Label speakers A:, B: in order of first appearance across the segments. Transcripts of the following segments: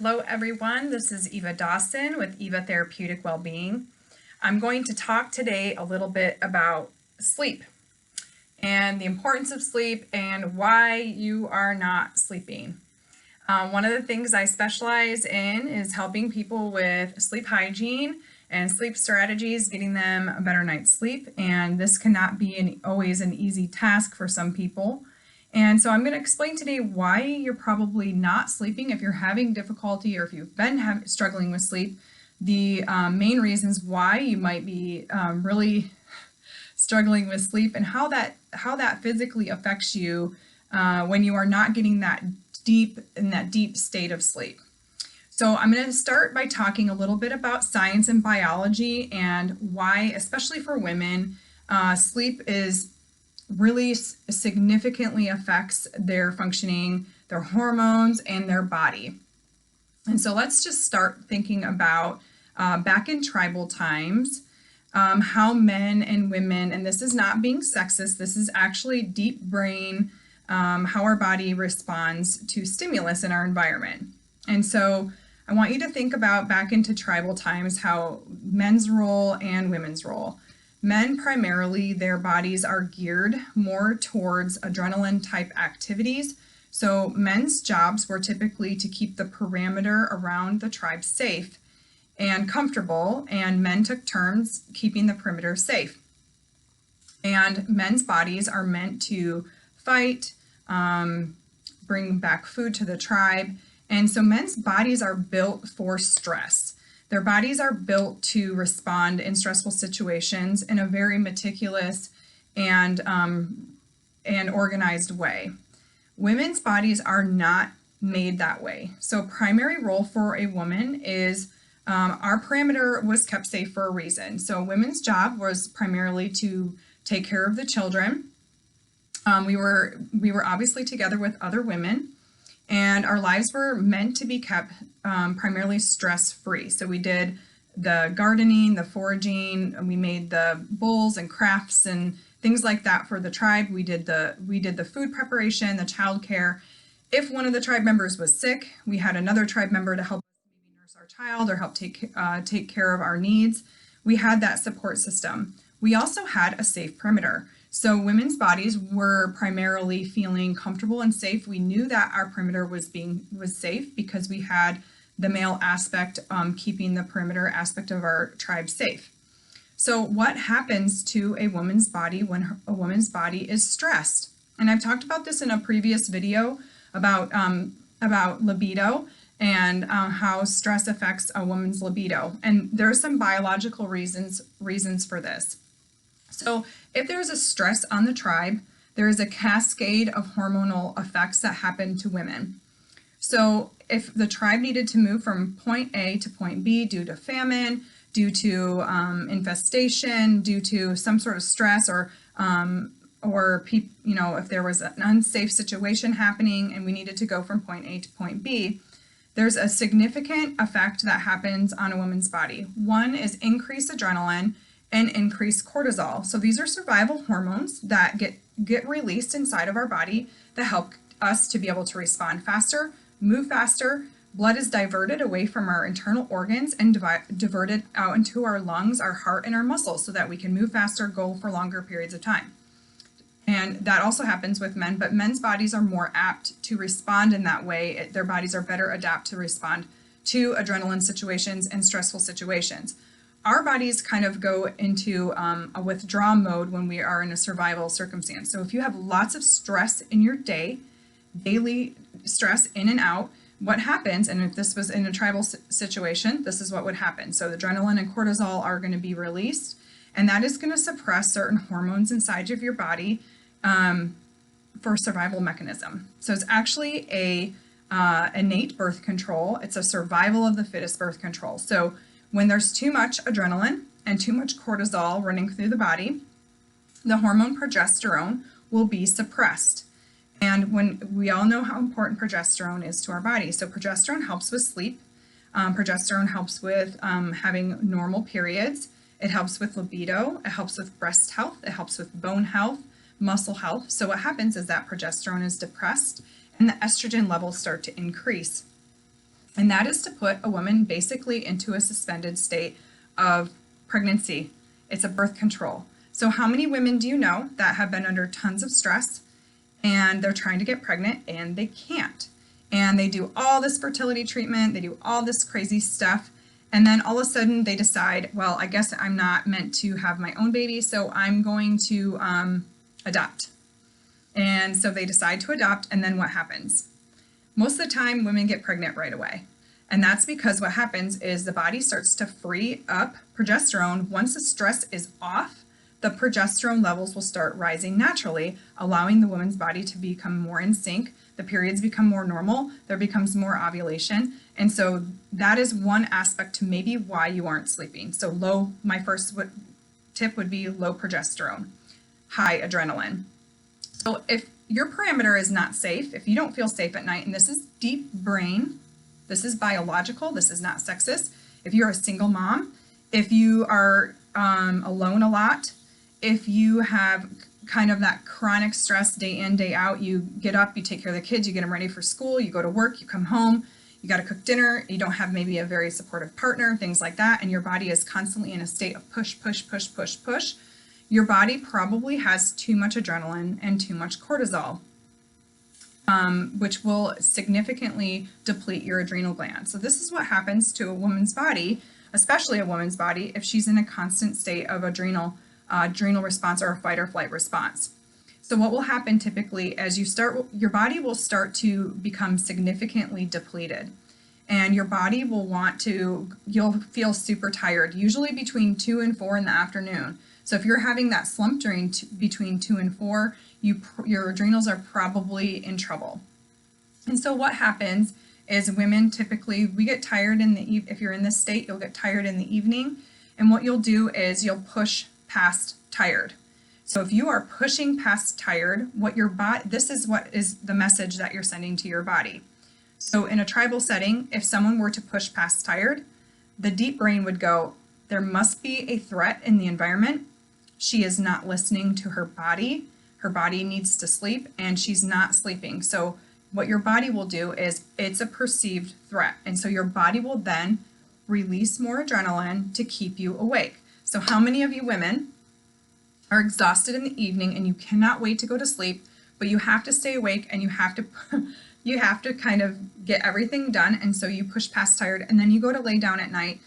A: Hello everyone, this is Eva Dawson with Eva Therapeutic Wellbeing. I'm going to talk today a little bit about sleep and the importance of sleep and why you are not sleeping. One of the things I specialize in is helping people with sleep hygiene and sleep strategies, getting them a better night's sleep, and this cannot be always an easy task for some people. And so I'm going to explain today why you're probably not sleeping if you're having difficulty or if you've been struggling with sleep, the main reasons why you might be really struggling with sleep and how that physically affects you when you are not getting that deep state of sleep. So I'm going to start by talking a little bit about science and biology and why, especially for women, sleep is really significantly affects their functioning, their hormones, and their body. And so let's just start thinking about back in tribal times, how men and women, and this is not being sexist, this is actually deep brain, how our body responds to stimulus in our environment. And so I want you to think about back into tribal times, how men's role and women's role. Men primarily, their bodies are geared more towards adrenaline type activities. So men's jobs were typically to keep the perimeter around the tribe safe and comfortable, and men took turns keeping the perimeter safe. And men's bodies are meant to fight, bring back food to the tribe. And so men's bodies are built for stress. Their bodies are built to respond in stressful situations in a very meticulous and organized way. Women's bodies are not made that way. So primary role for a woman is our perimeter was kept safe for a reason. So women's job was primarily to take care of the children. We were obviously together with other women, and our lives were meant to be kept primarily stress-free. So we did the gardening, the foraging, and we made the bowls and crafts and things like that for the tribe. We did the food preparation, the child care. If one of the tribe members was sick, we had another tribe member to help us maybe nurse our child or help take care of our needs. We had that support system. We also had a safe perimeter. So women's bodies were primarily feeling comfortable and safe. We knew that our perimeter was safe because we had the male aspect keeping the perimeter aspect of our tribe safe. So what happens to a woman's body when a woman's body is stressed? And I've talked about this in a previous video about libido and how stress affects a woman's libido. And there are some biological reasons for this. So if there's a stress on the tribe, there is a cascade of hormonal effects that happen to women. So if the tribe needed to move from point A to point B due to famine, due to infestation, due to some sort of stress, or if there was an unsafe situation happening and we needed to go from point A to point B, there's a significant effect that happens on a woman's body. One is increased adrenaline and increased cortisol. So these are survival hormones that get released inside of our body that help us to be able to respond faster, move faster. Blood is diverted away from our internal organs and diverted out into our lungs, our heart, and our muscles so that we can move faster, go for longer periods of time. And that also happens with men, but men's bodies are more apt to respond in that way. Their bodies are better adapted to respond to adrenaline situations and stressful situations. Our bodies kind of go into a withdrawal mode when we are in a survival circumstance. So if you have lots of stress in your day, daily stress in and out, what happens, and if this was in a tribal situation, this is what would happen. So the adrenaline and cortisol are going to be released, and that is going to suppress certain hormones inside of your body for survival mechanism. So it's actually a innate birth control. It's a survival of the fittest birth control. So when there's too much adrenaline and too much cortisol running through the body, the hormone progesterone will be suppressed. And when we all know how important progesterone is to our body. So progesterone helps with sleep. Progesterone helps with having normal periods. It helps with libido. It helps with breast health. It helps with bone health, muscle health. So what happens is that progesterone is depressed and the estrogen levels start to increase. And that is to put a woman basically into a suspended state of pregnancy. It's a birth control. So how many women do you know that have been under tons of stress and they're trying to get pregnant and they can't? And they do all this fertility treatment, they do all this crazy stuff, and then all of a sudden they decide, well, I guess I'm not meant to have my own baby, so I'm going to adopt. And so they decide to adopt, and then what happens? Most of the time, women get pregnant right away. And that's because what happens is the body starts to free up progesterone. Once the stress is off, the progesterone levels will start rising naturally, allowing the woman's body to become more in sync. The periods become more normal. There becomes more ovulation. And so that is one aspect to maybe why you aren't sleeping. So my first tip would be low progesterone, high adrenaline. So if your parameter is not safe, if you don't feel safe at night, and this is deep brain, this is biological, this is not sexist. If you're a single mom, if you are alone a lot, if you have kind of that chronic stress day in, day out, you get up, you take care of the kids, you get them ready for school, you go to work, you come home, you got to cook dinner, you don't have maybe a very supportive partner, things like that, and your body is constantly in a state of push, push, push, push, push. Your body probably has too much adrenaline and too much cortisol, which will significantly deplete your adrenal glands. So this is what happens to a woman's body, especially a woman's body, if she's in a constant state of adrenal response or a fight or flight response. So what will happen typically as your body will start to become significantly depleted, and your body will you'll feel super tired, usually between 2 and 4 in the afternoon. So if you're having that slump during between 2 and 4, your adrenals are probably in trouble. And so what happens is women typically, we get tired if you're in this state, you'll get tired in the evening. And what you'll do is you'll push past tired. So if you are pushing past tired, this is what is the message that you're sending to your body. So in a tribal setting, if someone were to push past tired, the deep brain would go, there must be a threat in the environment. She is not listening to her body. Her body needs to sleep and she's not sleeping. So what your body will do is it's a perceived threat. And so your body will then release more adrenaline to keep you awake. So how many of you women are exhausted in the evening and you cannot wait to go to sleep, but you have to stay awake and you have to kind of get everything done. And so you push past tired and then you go to lay down at night.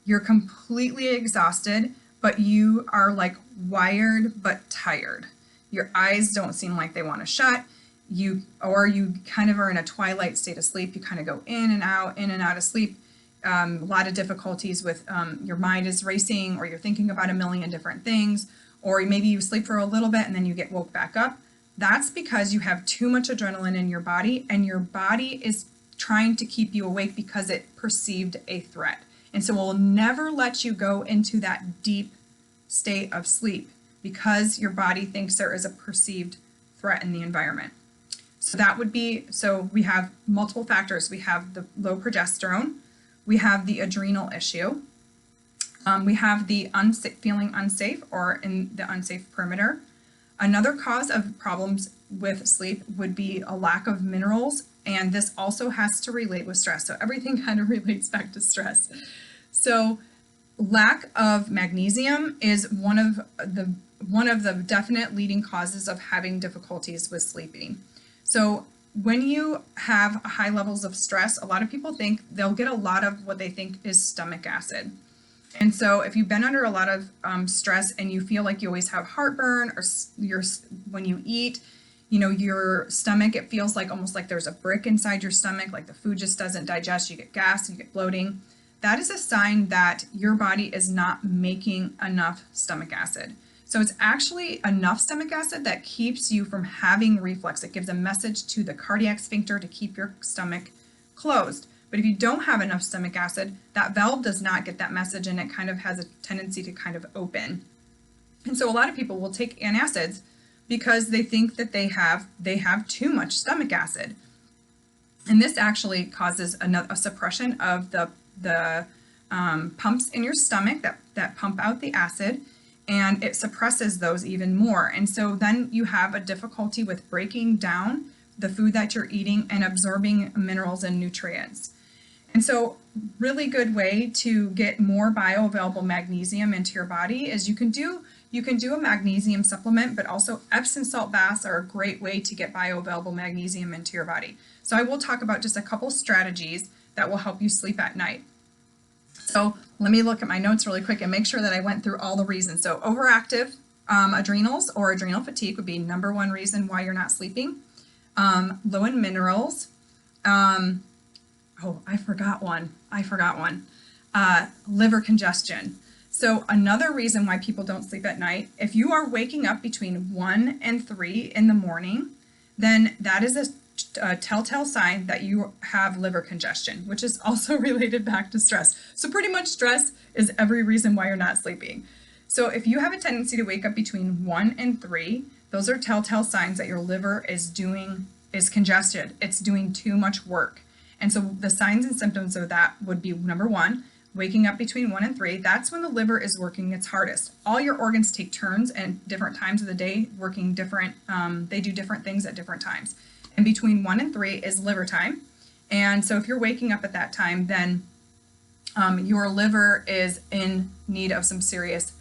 A: You're completely exhausted, but you are like wired but tired. Your eyes don't seem like they want to shut. You kind of are in a twilight state of sleep. You kind of go in and out of sleep. A lot of difficulties with your mind is racing, or you're thinking about a million different things, or maybe you sleep for a little bit and then you get woke back up. That's because you have too much adrenaline in your body, and your body is trying to keep you awake because it perceived a threat. And so we'll never let you go into that deep state of sleep because your body thinks there is a perceived threat in the environment. So we have multiple factors. We have the low progesterone, we have the adrenal issue, we have the feeling unsafe or in the unsafe perimeter. Another cause of problems with sleep would be a lack of minerals, and this also has to relate with stress. So everything kind of relates back to stress. So lack of magnesium is one of the definite leading causes of having difficulties with sleeping. So when you have high levels of stress, a lot of people think they'll get a lot of what they think is stomach acid. And so if you've been under a lot of stress and you feel like you always have heartburn, or when you eat, your stomach, it feels like almost like there's a brick inside your stomach, like the food just doesn't digest, you get gas, you get bloating. That is a sign that your body is not making enough stomach acid. So it's actually enough stomach acid that keeps you from having reflux. It gives a message to the cardiac sphincter to keep your stomach closed. But if you don't have enough stomach acid, that valve does not get that message, and it kind of has a tendency to kind of open. And so a lot of people will take antacids because they think that they have too much stomach acid. And this actually causes a suppression of the pumps in your stomach that pump out the acid, and it suppresses those even more. And so then you have a difficulty with breaking down the food that you're eating and absorbing minerals and nutrients. And so really good way to get more bioavailable magnesium into your body is you can do a magnesium supplement, but also Epsom salt baths are a great way to get bioavailable magnesium into your body. So I will talk about just a couple strategies that will help you sleep at night. So let me look at my notes really quick and make sure that I went through all the reasons. So overactive adrenals or adrenal fatigue would be number one reason why you're not sleeping. Low in minerals. Oh, I forgot one. Liver congestion. So another reason why people don't sleep at night, if you are waking up between 1 and 3 in the morning, then that is a telltale sign that you have liver congestion, which is also related back to stress. So pretty much stress is every reason why you're not sleeping. So if you have a tendency to wake up between 1 and 3, those are telltale signs that your liver is congested. It's doing too much work. And so the signs and symptoms of that would be number 1, waking up between 1 and 3. That's when the liver is working its hardest. All your organs take turns at different times of the day, working different, they do different things at different times. And between 1 and 3 is liver time. And so if you're waking up at that time, then your liver is in need of some serious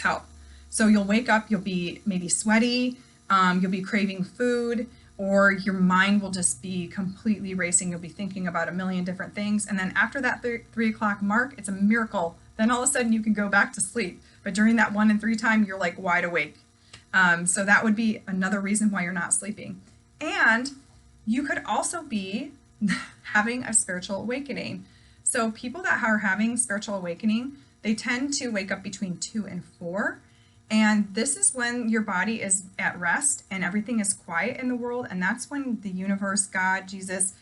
A: help. So you'll wake up, you'll be maybe sweaty, you'll be craving food, or your mind will just be completely racing. You'll be thinking about a million different things. And then after that 3 o'clock mark, it's a miracle. Then all of a sudden you can go back to sleep. But during that 1 and 3 time, you're like wide awake. So that would be another reason why you're not sleeping. And you could also be having a spiritual awakening. So people that are having spiritual awakening, they tend to wake up between 2 and 4. And this is when your body is at rest and everything is quiet in the world. And that's when the universe, God, Jesus,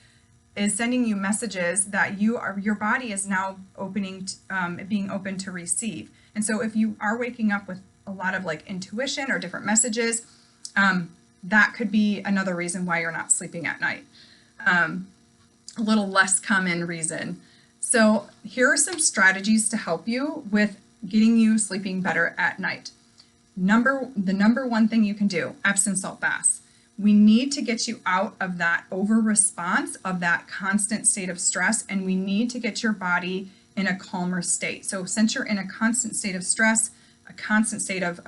A: is sending you messages that your body is now being open to receive. And so if you are waking up with a lot of like intuition or different messages, that could be another reason why you're not sleeping at night. A little less common reason. So here are some strategies to help you with getting you sleeping better at night. The number one thing you can do, Epsom salt baths. We need to get you out of that over response of that constant state of stress, and we need to get your body in a calmer state. So since you're in a constant state of stress, a constant state of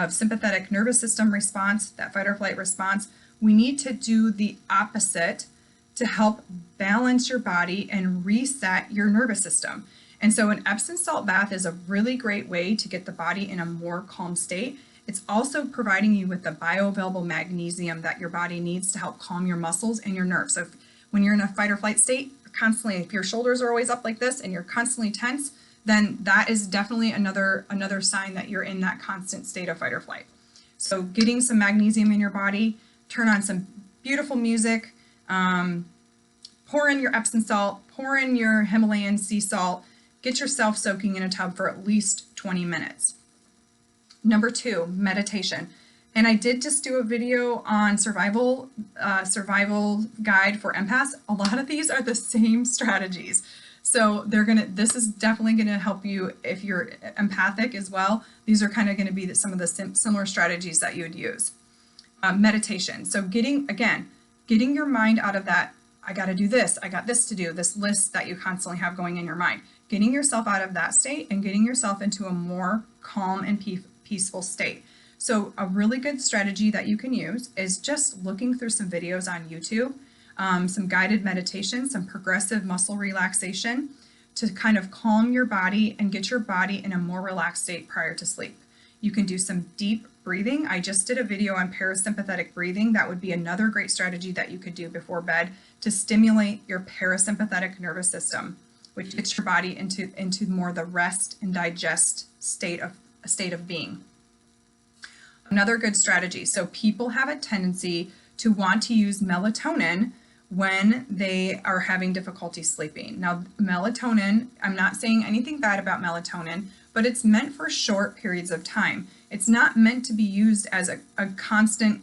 A: sympathetic nervous system response, that fight or flight response, we need to do the opposite to help balance your body and reset your nervous system. And so an Epsom salt bath is a really great way to get the body in a more calm state. It's also providing you with the bioavailable magnesium that your body needs to help calm your muscles and your nerves. So when you're in a fight or flight state, constantly, if your shoulders are always up like this and you're constantly tense, then that is definitely another sign that you're in that constant state of fight or flight. So getting some magnesium in your body, turn on some beautiful music, pour in your Epsom salt, pour in your Himalayan sea salt, get yourself soaking in a tub for at least 20 minutes. Number 2, meditation. And I did just do a video on survival guide for empaths. A lot of these are the same strategies. So this is definitely gonna help you if you're empathic as well. These are kind of gonna be some of the similar strategies that you would use. Meditation. So getting your mind out of that, I gotta do this, I got this to do, this list that you constantly have going in your mind. Getting yourself out of that state and getting yourself into a more calm and peaceful state. So a really good strategy that you can use is just looking through some videos on YouTube, some guided meditation, some progressive muscle relaxation to kind of calm your body and get your body in a more relaxed state prior to sleep. You can do some deep breathing. I just did a video on parasympathetic breathing. That would be another great strategy that you could do before bed to stimulate your parasympathetic nervous system, which gets your body into more the rest and digest state of being. Another good strategy. So people have a tendency to want to use melatonin when they are having difficulty sleeping. Now, melatonin, I'm not saying anything bad about melatonin, but it's meant for short periods of time. It's not meant to be used as a constant,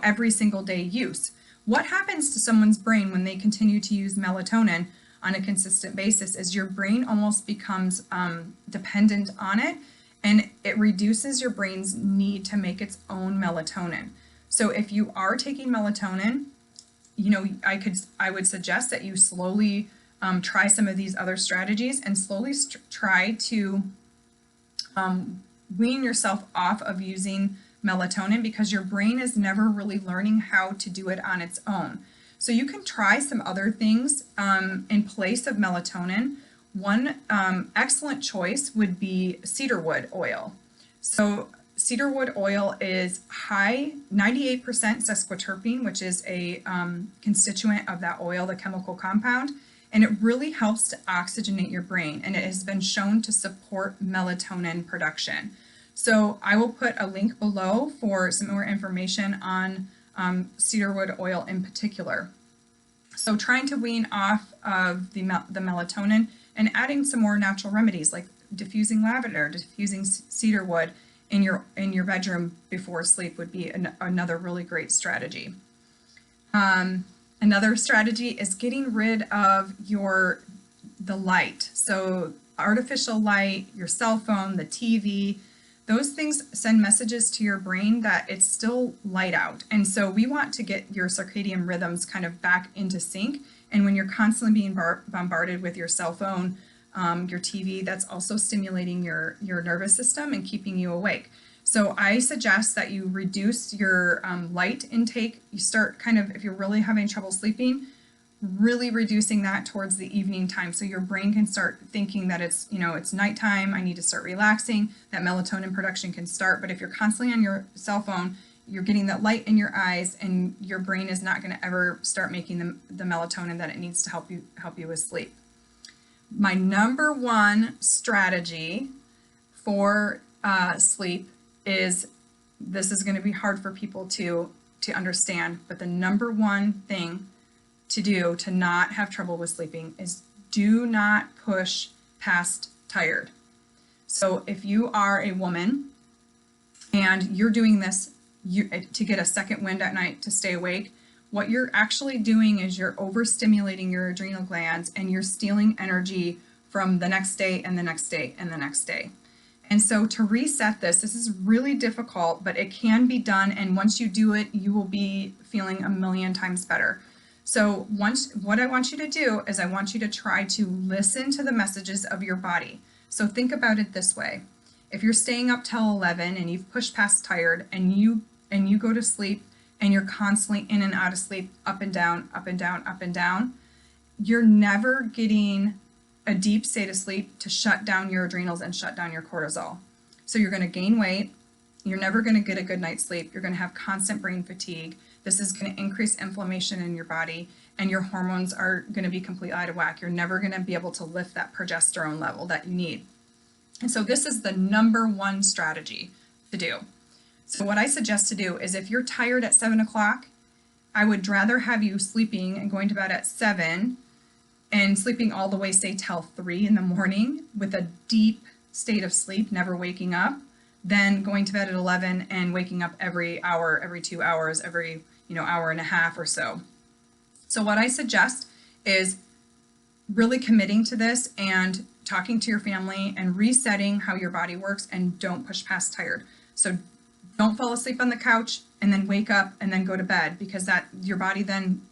A: every single day use. What happens to someone's brain when they continue to use melatonin on a consistent basis is your brain almost becomes dependent on it, and it reduces your brain's need to make its own melatonin. So if you are taking melatonin, I would suggest that you slowly try some of these other strategies and slowly try to wean yourself off of using melatonin, because your brain is never really learning how to do it on its own. So you can try some other things in place of melatonin. One excellent choice would be cedarwood oil. So cedarwood oil is high 98% sesquiterpine, which is a constituent of that oil, the chemical compound, and it really helps to oxygenate your brain, and it has been shown to support melatonin production. So I will put a link below for some more information on cedarwood oil in particular. So trying to wean off of the melatonin and adding some more natural remedies like diffusing lavender, diffusing cedarwood in your bedroom before sleep would be another really great strategy. Another strategy is getting rid of the light. So artificial light, your cell phone, the TV, those things send messages to your brain that it's still light out. And so we want to get your circadian rhythms kind of back into sync. And when you're constantly being bombarded with your cell phone, your TV, that's also stimulating your nervous system and keeping you awake. So I suggest that you reduce your light intake. You start if you're really having trouble sleeping, really reducing that towards the evening time, so your brain can start thinking that it's nighttime, I need to start relaxing, that melatonin production can start. But if you're constantly on your cell phone, you're getting that light in your eyes, and your brain is not going to ever start making the melatonin that it needs to help you with sleep. My number one strategy for sleep is, this is going to be hard for people to understand, but the number one thing to do to not have trouble with sleeping is do not push past tired. So if you are a woman and you're doing this to get a second wind at night to stay awake, what you're actually doing is you're overstimulating your adrenal glands, and you're stealing energy from the next day and the next day and the next day. And so to reset this is really difficult, but it can be done. And once you do it, you will be feeling a million times better. So what I want you to do is I want you to try to listen to the messages of your body. So think about it this way. If you're staying up till 11 and you've pushed past tired, and you go to sleep and you're constantly in and out of sleep, up and down, up and down, up and down, you're never getting a deep state of sleep to shut down your adrenals and shut down your cortisol. So you're going to gain weight. You're never going to get a good night's sleep. You're going to have constant brain fatigue. This is going to increase inflammation in your body, and your hormones are going to be completely out of whack. You're never going to be able to lift that progesterone level that you need. And so this is the number one strategy to do. So what I suggest to do is, if you're tired at 7 o'clock, I would rather have you sleeping and going to bed at 7 and sleeping all the way, say, till 3 in the morning with a deep state of sleep, never waking up, than going to bed at 11 and waking up every hour, every 2 hours, every hour and a half or so. So what I suggest is really committing to this and talking to your family and resetting how your body works, and don't push past tired. So don't fall asleep on the couch and then wake up and then go to bed, because that your body then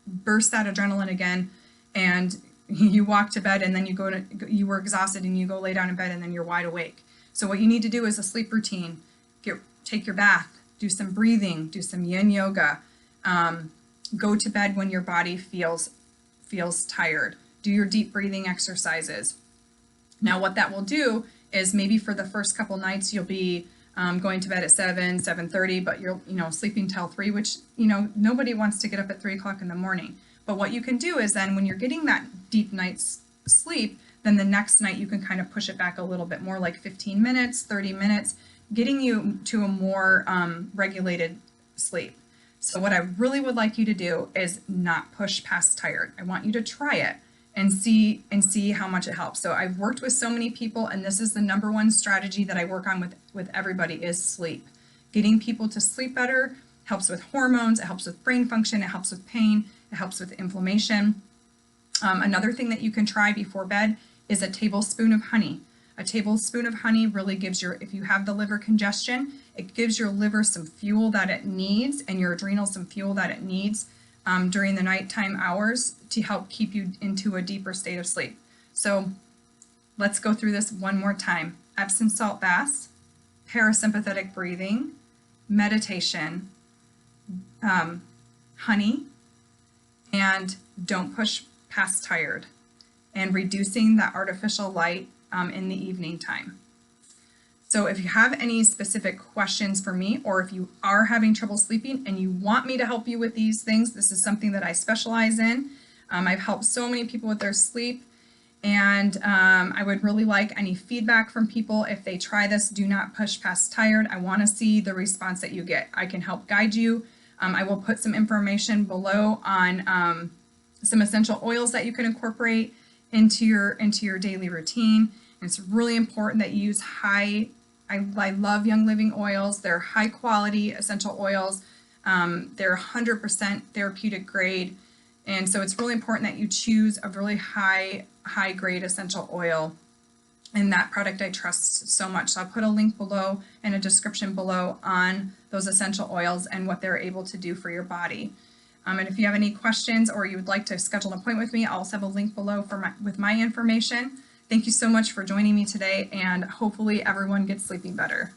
A: bursts that adrenaline again, and you walk to bed and then you were exhausted and you go lay down in bed and then you're wide awake. So what you need to do is a sleep routine. Take your bath, do some breathing, do some yin yoga, go to bed when your body feels tired. Do your deep breathing exercises. Now what that will do is, maybe for the first couple nights you'll be going to bed at 7:30, but you're sleeping till 3, which nobody wants to get up at 3 o'clock in the morning. But what you can do is then, when you're getting that deep night's sleep, then the next night you can kind of push it back a little bit more, like 15 minutes, 30 minutes, getting you to a more regulated sleep. So what I really would like you to do is not push past tired. I want you to try it and see how much it helps. So I've worked with so many people, and this is the number one strategy that I work on with everybody, is sleep. Getting people to sleep better helps with hormones, it helps with brain function, it helps with pain, it helps with inflammation. Another thing that you can try before bed is a tablespoon of honey. A tablespoon of honey really gives if you have the liver congestion, it gives your liver some fuel that it needs, and your adrenals some fuel that it needs during the nighttime hours to help keep you into a deeper state of sleep. So let's go through this one more time. Epsom salt baths, parasympathetic breathing, meditation, honey, and don't push past tired, and reducing that artificial light in the evening time. So if you have any specific questions for me, or if you are having trouble sleeping and you want me to help you with these things, this is something that I specialize in. I've helped so many people with their sleep, and I would really like any feedback from people. If they try this, do not push past tired. I want to see the response that you get. I can help guide you. I will put some information below on some essential oils that you can incorporate into your daily routine. And it's really important that you use I love Young Living oils. They're high quality essential oils. They're 100% therapeutic grade. And so it's really important that you choose a really high grade essential oil. And that product I trust so much. So I'll put a link below and a description below on those essential oils and what they're able to do for your body. And if you have any questions or you would like to schedule an appointment with me, I'll also have a link below with my information. Thank you so much for joining me today, and hopefully everyone gets sleeping better.